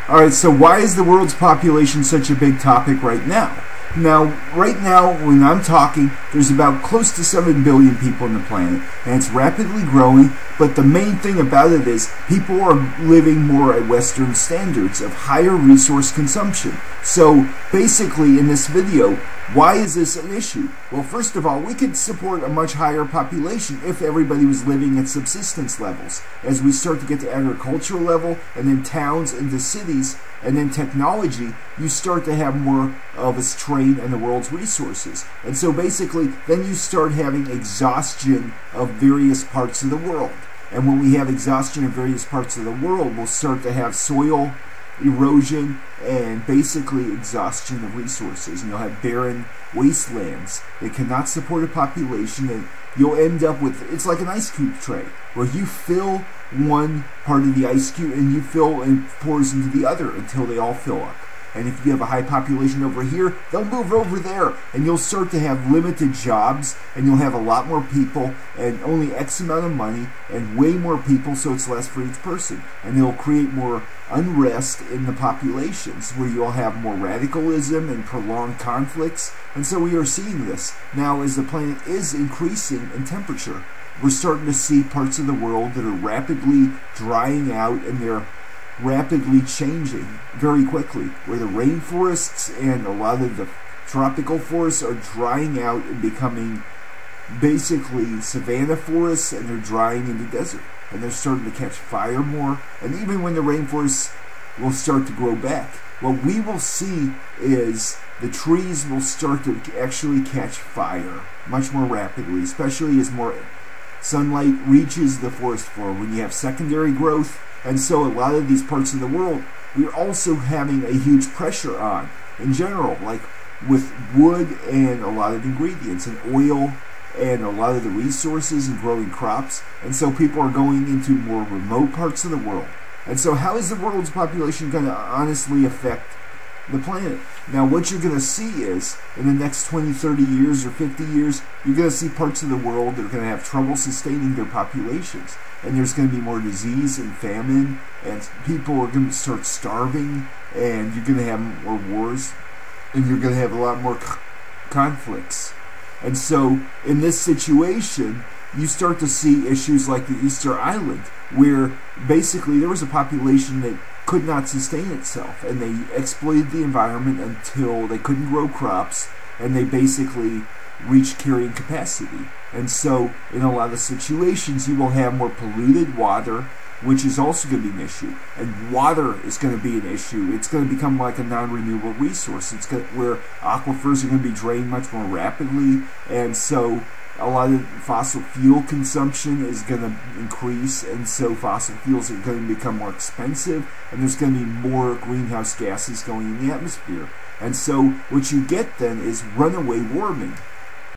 Alright, so why is the world's population such a big topic right now? Now, right now, when I'm talking, there's about close to 7 billion people on the planet, and it's rapidly growing, but the main thing about it is people are living more at Western standards of higher resource consumption. So, basically, in this video, why is this an issue? Well, first of all, we could support a much higher population if everybody was living at subsistence levels. As we start to get to agricultural level, and then towns into cities, and then technology, you start to have more of a strain on the world's resources. And so basically, then you start having exhaustion of various parts of the world. And when we have exhaustion of various parts of the world, we'll start to have soil erosion and basically exhaustion of resources. And you'll have barren wastelands that cannot support a population, and you'll end up with, it's like an ice cube tray, where you fill one part of the ice cube and you fill and pours into the other until they all fill up. And if you have a high population over here, they'll move over there, and you'll start to have limited jobs, and you'll have a lot more people and only X amount of money and way more people, so it's less for each person. And it'll create more unrest in the populations, where you'll have more radicalism and prolonged conflicts. And so we are seeing this now as the planet is increasing in temperature. We're starting to see parts of the world that are rapidly drying out, and they're rapidly changing very quickly, where the rainforests and a lot of the tropical forests are drying out and becoming basically savanna forests, and they're drying into desert, and they're starting to catch fire more. And even when the rainforests will start to grow back, what we will see is the trees will start to actually catch fire much more rapidly, especially as more sunlight reaches the forest floor, when you have secondary growth. And so a lot of these parts of the world, we're also having a huge pressure on, in general, like with wood and a lot of ingredients, and oil, and a lot of the resources and growing crops. And so people are going into more remote parts of the world. And so how is the world's population going to honestly affect the planet? Now, what you're going to see is, in the next 20, 30 years or 50 years, you're going to see parts of the world that are going to have trouble sustaining their populations. And there's going to be more disease and famine, and people are going to start starving, and you're going to have more wars, and you're going to have a lot more conflicts. And so, in this situation, you start to see issues like the Easter Island, where basically there was a population that could not sustain itself, and they exploited the environment until they couldn't grow crops, and they basically reached carrying capacity. And so in a lot of situations, you will have more polluted water, which is also going to be an issue. And water is going to be an issue. It's going to become like a non-renewable resource. It's where aquifers are going to be drained much more rapidly, and so a lot of fossil fuel consumption is going to increase, and so fossil fuels are going to become more expensive, and there's going to be more greenhouse gases going in the atmosphere. And so what you get then is runaway warming.